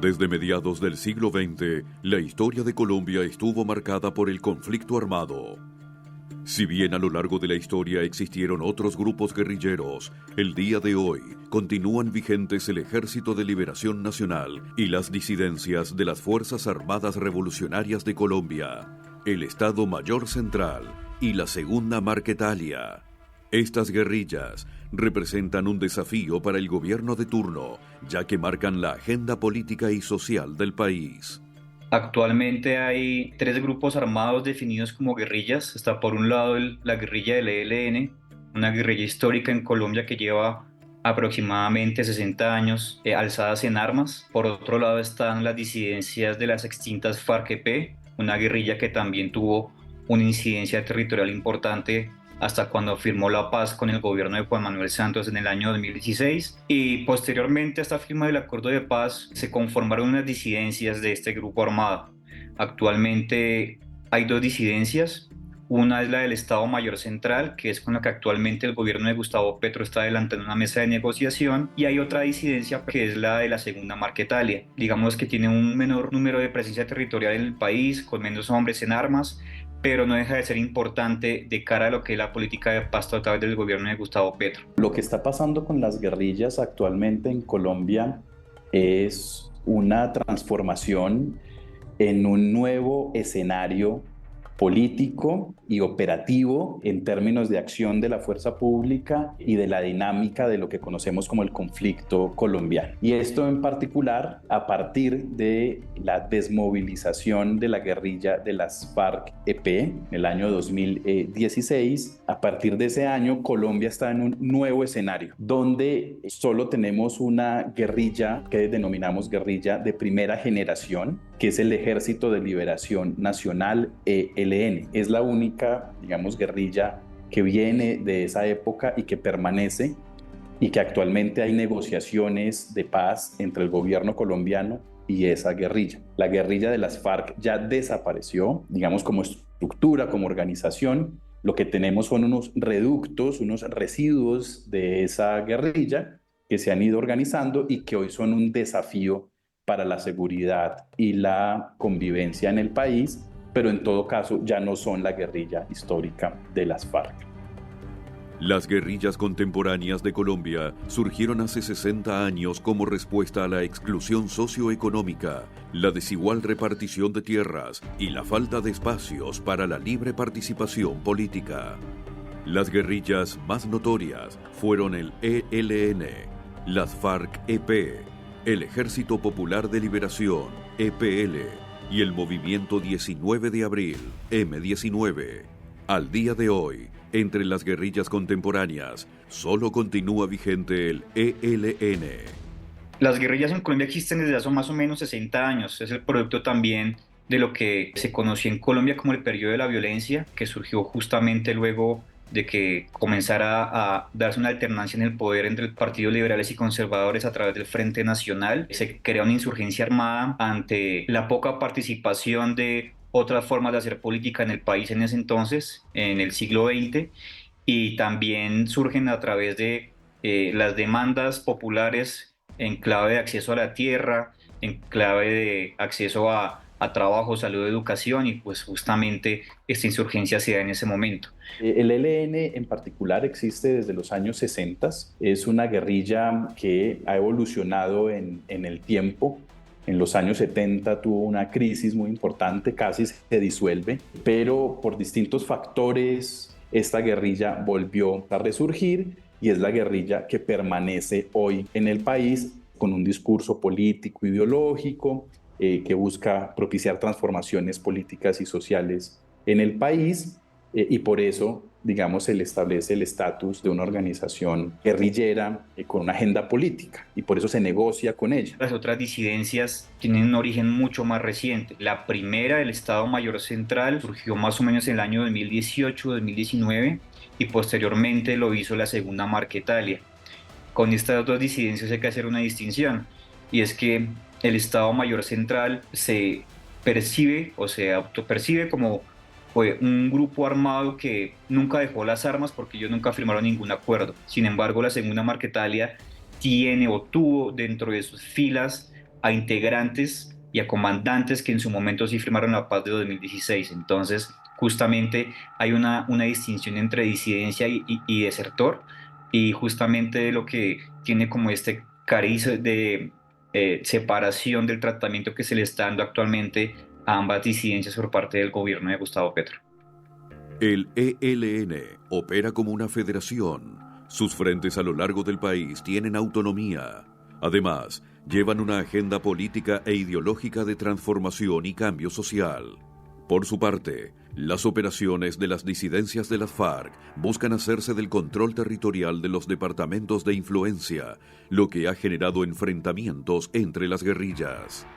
Desde mediados del siglo XX, la historia de Colombia estuvo marcada por el conflicto armado. Si bien a lo largo de la historia existieron otros grupos guerrilleros, el día de hoy continúan vigentes el Ejército de Liberación Nacional y las disidencias de las Fuerzas Armadas Revolucionarias de Colombia, el Estado Mayor Central y la Segunda Marquetalia. Estas guerrillas representan un desafío para el gobierno de turno, ya que marcan la agenda política y social del país. Actualmente hay tres grupos armados definidos como guerrillas. Está por un lado la guerrilla del ELN, una guerrilla histórica en Colombia que lleva aproximadamente 60 años alzadas en armas. Por otro lado están las disidencias de las extintas FARC-EP, una guerrilla que también tuvo una incidencia territorial importante hasta cuando firmó la paz con el gobierno de Juan Manuel Santos en el año 2016. Y posteriormente a esta firma del acuerdo de paz se conformaron unas disidencias de este grupo armado. Actualmente hay dos disidencias. Una es la del Estado Mayor Central, que es con la que actualmente el gobierno de Gustavo Petro está adelantando una mesa de negociación, y hay otra disidencia que es la de la Segunda Marquetalia. Digamos que tiene un menor número de presencia territorial en el país, con menos hombres en armas, pero no deja de ser importante de cara a lo que es la política de paz a través del gobierno de Gustavo Petro. Lo que está pasando con las guerrillas actualmente en Colombia es una transformación en un nuevo escenario político y operativo en términos de acción de la fuerza pública y de la dinámica de lo que conocemos como el conflicto colombiano. Y esto en particular a partir de la desmovilización de la guerrilla de las FARC-EP en el año 2016. A partir de ese año, Colombia está en un nuevo escenario donde solo tenemos una guerrilla que denominamos guerrilla de primera generación, que es el Ejército de Liberación Nacional, ELN. Es la única, digamos, guerrilla que viene de esa época y que permanece, y que actualmente hay negociaciones de paz entre el gobierno colombiano y esa guerrilla. La guerrilla de las FARC ya desapareció, digamos, como estructura, como organización. Lo que tenemos son unos reductos, unos residuos de esa guerrilla que se han ido organizando y que hoy son un desafío para la seguridad y la convivencia en el país, pero en todo caso ya no son la guerrilla histórica de las FARC. Las guerrillas contemporáneas de Colombia surgieron hace 60 años como respuesta a la exclusión socioeconómica, la desigual repartición de tierras y la falta de espacios para la libre participación política. Las guerrillas más notorias fueron el ELN, las FARC-EP, el Ejército Popular de Liberación, EPL, y el Movimiento 19 de Abril, M19. Al día de hoy, entre las guerrillas contemporáneas, solo continúa vigente el ELN. Las guerrillas en Colombia existen desde hace más o menos 60 años. Es el producto también de lo que se conoció en Colombia como el periodo de la violencia, que surgió justamente luego de que comenzara a darse una alternancia en el poder entre partidos liberales y conservadores a través del Frente Nacional. Se crea una insurgencia armada ante la poca participación de otras formas de hacer política en el país en ese entonces, en el siglo XX, y también surgen a través de las demandas populares en clave de acceso a la tierra, en clave de acceso a trabajo, salud, educación, y pues justamente esta insurgencia se da en ese momento. El ELN en particular existe desde los años 60, es una guerrilla que ha evolucionado en el tiempo. En los años 70 tuvo una crisis muy importante, casi se disuelve, pero por distintos factores esta guerrilla volvió a resurgir y es la guerrilla que permanece hoy en el país con un discurso político, ideológico, que busca propiciar transformaciones políticas y sociales en el país, y por eso, digamos, se le establece el estatus de una organización guerrillera con una agenda política, y por eso se negocia con ella. Las otras disidencias tienen un origen mucho más reciente. La primera, el Estado Mayor Central, surgió más o menos en el año 2018-2019 y posteriormente lo hizo la Segunda Marquetalia. Con estas dos disidencias hay que hacer una distinción, y es que el Estado Mayor Central se percibe o se autopercibe como un grupo armado que nunca dejó las armas porque ellos nunca firmaron ningún acuerdo. Sin embargo, la Segunda Marquetalia tiene o tuvo dentro de sus filas a integrantes y a comandantes que en su momento sí firmaron la paz de 2016. Entonces, justamente hay una distinción entre disidencia y desertor, y justamente lo que tiene como este cariz de separación del tratamiento que se le está dando actualmente a ambas disidencias por parte del gobierno de Gustavo Petro. El ELN opera como una federación. Sus frentes a lo largo del país tienen autonomía. Además, llevan una agenda política e ideológica de transformación y cambio social. Por su parte, las operaciones de las disidencias de las FARC buscan hacerse del control territorial de los departamentos de influencia, lo que ha generado enfrentamientos entre las guerrillas.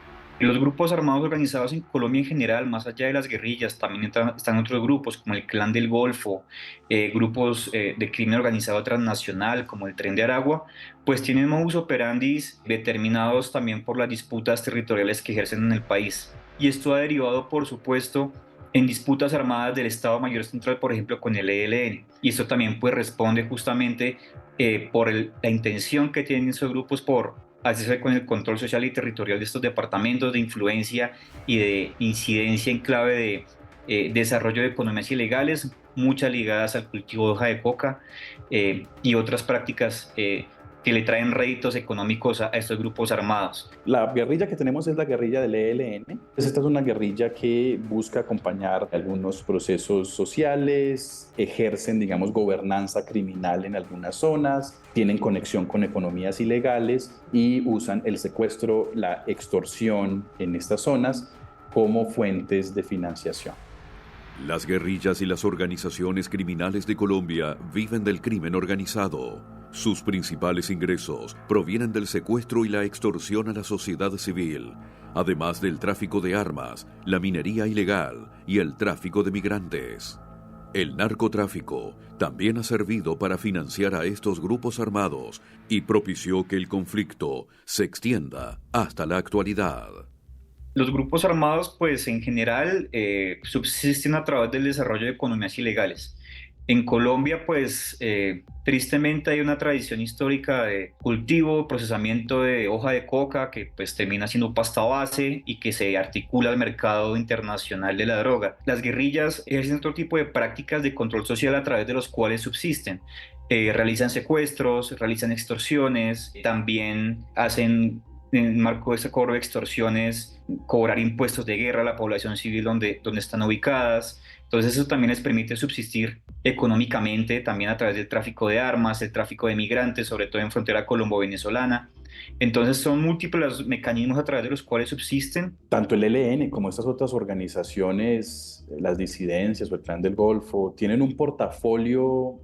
Los grupos armados organizados en Colombia en general, más allá de las guerrillas, también están otros grupos como el Clan del Golfo, grupos de crimen organizado transnacional como el Tren de Aragua, pues tienen modus operandi determinados también por las disputas territoriales que ejercen en el país. Y esto ha derivado, por supuesto, en disputas armadas del Estado Mayor Central, por ejemplo, con el ELN. Y esto también pues responde justamente por la intención que tienen esos grupos por hacerse con el control social y territorial de estos departamentos de influencia y de incidencia en clave de desarrollo de economías ilegales, muchas ligadas al cultivo de hoja de coca y otras prácticas que le traen réditos económicos a estos grupos armados. La guerrilla que tenemos es la guerrilla del ELN. Esta es una guerrilla que busca acompañar algunos procesos sociales, ejercen, digamos, gobernanza criminal en algunas zonas, tienen conexión con economías ilegales y usan el secuestro, la extorsión en estas zonas como fuentes de financiación. Las guerrillas y las organizaciones criminales de Colombia viven del crimen organizado. Sus principales ingresos provienen del secuestro y la extorsión a la sociedad civil, además del tráfico de armas, la minería ilegal y el tráfico de migrantes. El narcotráfico también ha servido para financiar a estos grupos armados y propició que el conflicto se extienda hasta la actualidad. Los grupos armados, pues en general, subsisten a través del desarrollo de economías ilegales. En Colombia, pues tristemente hay una tradición histórica de cultivo, procesamiento de hoja de coca que pues termina siendo pasta base y que se articula al mercado internacional de la droga. Las guerrillas ejercen otro tipo de prácticas de control social a través de los cuales subsisten. Realizan secuestros, realizan extorsiones, también hacen en el marco de ese cobro de extorsiones, cobrar impuestos de guerra a la población civil donde están ubicadas. Entonces eso también les permite subsistir económicamente, también a través del tráfico de armas, el tráfico de migrantes, sobre todo en frontera colombo-venezolana. Entonces son múltiples los mecanismos a través de los cuales subsisten. Tanto el ELN como estas otras organizaciones, las disidencias o el Clan del Golfo, tienen un portafolio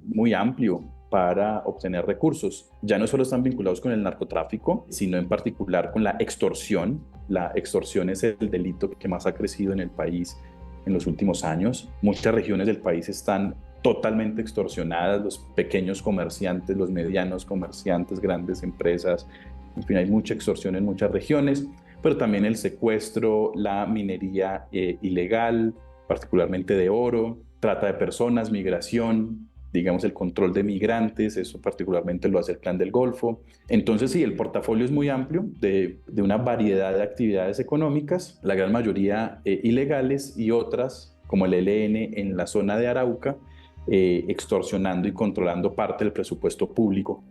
muy amplio para obtener recursos. Ya no solo están vinculados con el narcotráfico, sino en particular con la extorsión. La extorsión es el delito que más ha crecido en el país en los últimos años. Muchas regiones del país están totalmente extorsionadas, los pequeños comerciantes, los medianos comerciantes, grandes empresas, en fin, hay mucha extorsión en muchas regiones, pero también el secuestro, la minería ilegal, particularmente de oro, trata de personas, migración, digamos el control de migrantes, eso particularmente lo hace el Clan del Golfo. Entonces sí, el portafolio es muy amplio de una variedad de actividades económicas, la gran mayoría ilegales y otras, como el ELN en la zona de Arauca, extorsionando y controlando parte del presupuesto público.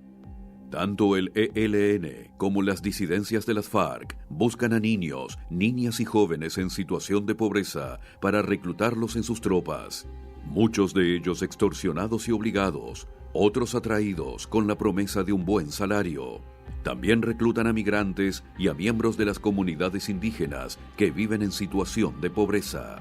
Tanto el ELN como las disidencias de las FARC buscan a niños, niñas y jóvenes en situación de pobreza para reclutarlos en sus tropas. Muchos de ellos extorsionados y obligados, otros atraídos con la promesa de un buen salario. También reclutan a migrantes y a miembros de las comunidades indígenas que viven en situación de pobreza.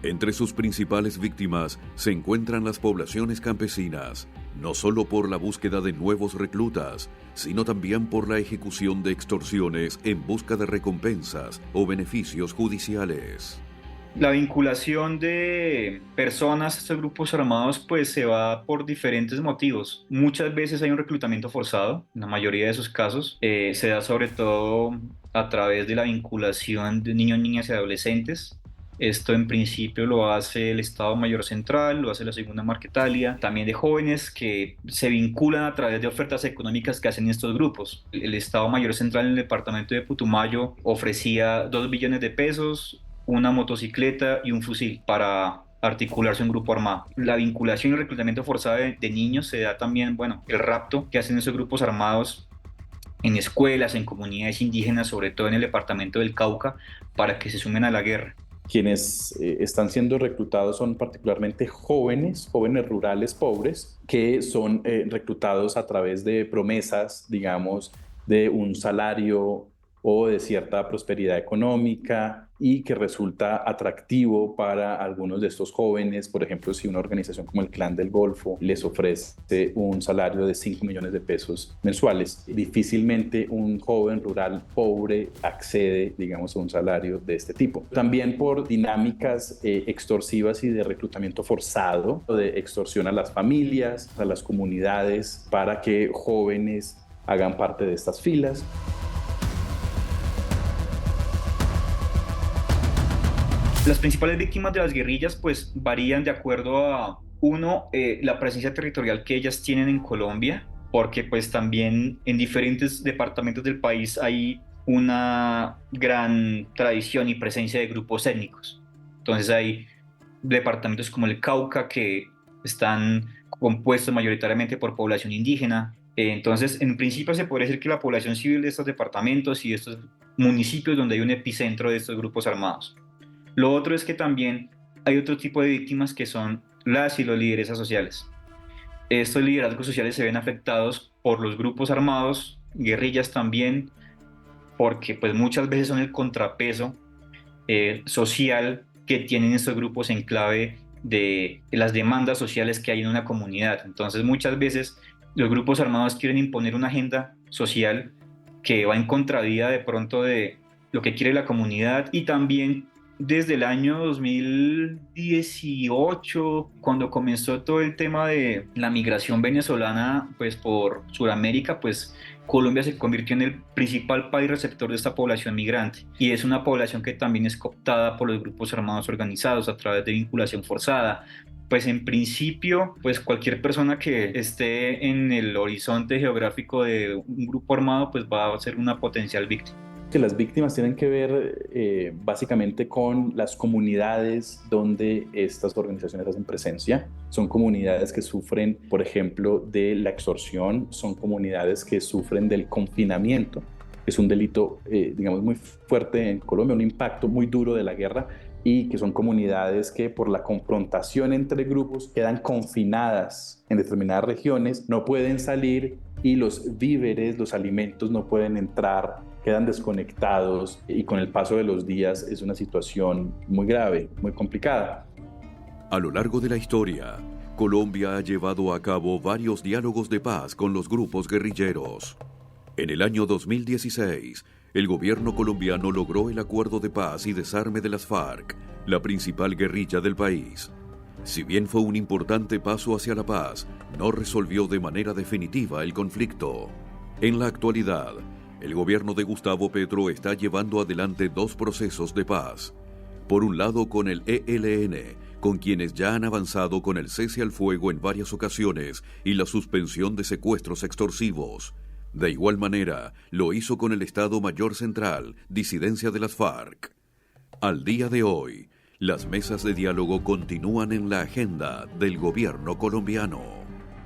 Entre sus principales víctimas se encuentran las poblaciones campesinas, no solo por la búsqueda de nuevos reclutas, sino también por la ejecución de extorsiones en busca de recompensas o beneficios judiciales. La vinculación de personas a estos grupos armados pues se va por diferentes motivos. Muchas veces hay un reclutamiento forzado, en la mayoría de esos casos. Se da sobre todo a través de la vinculación de niños, niñas y adolescentes. Esto en principio lo hace el Estado Mayor Central, lo hace la Segunda Marquetalia, también de jóvenes que se vinculan a través de ofertas económicas que hacen estos grupos. El Estado Mayor Central en el departamento de Putumayo ofrecía 2 billones de pesos, una motocicleta y un fusil para articularse un grupo armado. La vinculación y el reclutamiento forzado de niños se da también, bueno, el rapto que hacen esos grupos armados en escuelas, en comunidades indígenas, sobre todo en el departamento del Cauca, para que se sumen a la guerra. Quienes están siendo reclutados son particularmente jóvenes, jóvenes rurales pobres, que son reclutados a través de promesas, digamos, de un salario o de cierta prosperidad económica y que resulta atractivo para algunos de estos jóvenes. Por ejemplo, si una organización como el Clan del Golfo les ofrece un salario de 5 millones de pesos mensuales, difícilmente un joven rural pobre accede, digamos, a un salario de este tipo. También por dinámicas extorsivas y de reclutamiento forzado, de extorsión a las familias, a las comunidades, para que jóvenes hagan parte de estas filas. Las principales víctimas de las guerrillas pues varían de acuerdo a, uno, la presencia territorial que ellas tienen en Colombia, porque pues también en diferentes departamentos del país hay una gran tradición y presencia de grupos étnicos. Entonces hay departamentos como el Cauca que están compuestos mayoritariamente por población indígena. Entonces, en principio se podría decir que la población civil de estos departamentos y de estos municipios donde hay un epicentro de estos grupos armados. Lo otro es que también hay otro tipo de víctimas que son las y los lideresas sociales. Estos liderazgos sociales se ven afectados por los grupos armados, guerrillas también, porque pues muchas veces son el contrapeso social que tienen estos grupos en clave de las demandas sociales que hay en una comunidad. Entonces muchas veces los grupos armados quieren imponer una agenda social que va en contravía de pronto de lo que quiere la comunidad, y también desde el año 2018, cuando comenzó todo el tema de la migración venezolana pues por Sudamérica, pues Colombia se convirtió en el principal país receptor de esta población migrante, y es una población que también es cooptada por los grupos armados organizados a través de vinculación forzada. Pues en principio, pues cualquier persona que esté en el horizonte geográfico de un grupo armado pues va a ser una potencial víctima. Que las víctimas tienen que ver básicamente con las comunidades donde estas organizaciones hacen presencia. Son comunidades que sufren, por ejemplo, de la extorsión, son comunidades que sufren del confinamiento. Es un delito, digamos, muy fuerte en Colombia, un impacto muy duro de la guerra, y que son comunidades que por la confrontación entre grupos quedan confinadas en determinadas regiones, no pueden salir y los víveres, los alimentos no pueden entrar, quedan desconectados, y con el paso de los días es una situación muy grave, muy complicada. A lo largo de la historia, Colombia ha llevado a cabo varios diálogos de paz con los grupos guerrilleros. En el año 2016, el gobierno colombiano logró el acuerdo de paz y desarme de las FARC, la principal guerrilla del país. Si bien fue un importante paso hacia la paz, no resolvió de manera definitiva el conflicto. En la actualidad, el gobierno de Gustavo Petro está llevando adelante dos procesos de paz. Por un lado, con el ELN, con quienes ya han avanzado con el cese al fuego en varias ocasiones y la suspensión de secuestros extorsivos. De igual manera, lo hizo con el Estado Mayor Central, disidencia de las FARC. Al día de hoy, las mesas de diálogo continúan en la agenda del gobierno colombiano.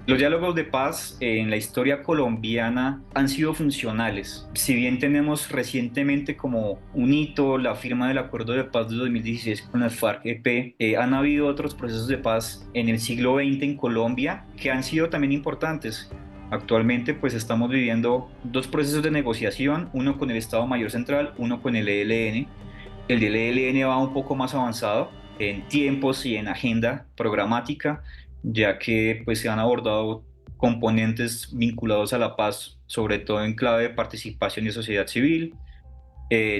Los diálogos de paz en la historia colombiana han sido funcionales. Si bien tenemos recientemente como un hito la firma del Acuerdo de Paz de 2016 con las FARC-EP, han habido otros procesos de paz en el siglo XX en Colombia que han sido también importantes. Actualmente pues estamos viviendo dos procesos de negociación, uno con el Estado Mayor Central, uno con el ELN. El del ELN va un poco más avanzado en tiempos y en agenda programática, ya que pues se han abordado componentes vinculados a la paz, sobre todo en clave de participación de sociedad civil.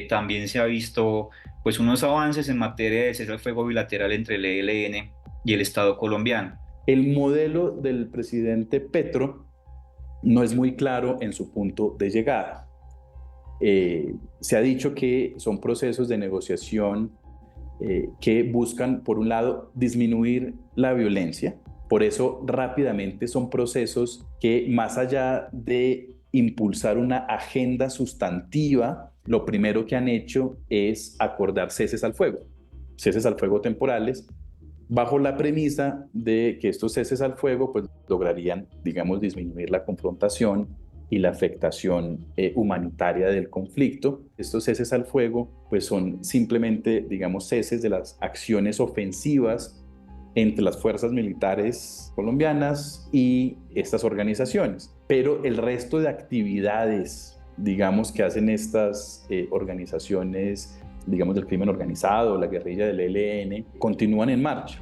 También se ha visto pues unos avances en materia de cese al fuego bilateral entre el ELN y el Estado colombiano. El modelo del presidente Petro no es muy claro en su punto de llegada. Se ha dicho que son procesos de negociación que buscan, por un lado, disminuir la violencia. Por eso, rápidamente son procesos que, más allá de impulsar una agenda sustantiva, lo primero que han hecho es acordar ceses al fuego temporales, bajo la premisa de que estos ceses al fuego pues, lograrían, digamos, disminuir la confrontación y la afectación humanitaria del conflicto. Estos ceses al fuego pues, son simplemente, digamos, ceses de las acciones ofensivas entre las fuerzas militares colombianas y estas organizaciones. Pero el resto de actividades, digamos, que hacen estas organizaciones, digamos, del crimen organizado, la guerrilla del ELN, continúan en marcha.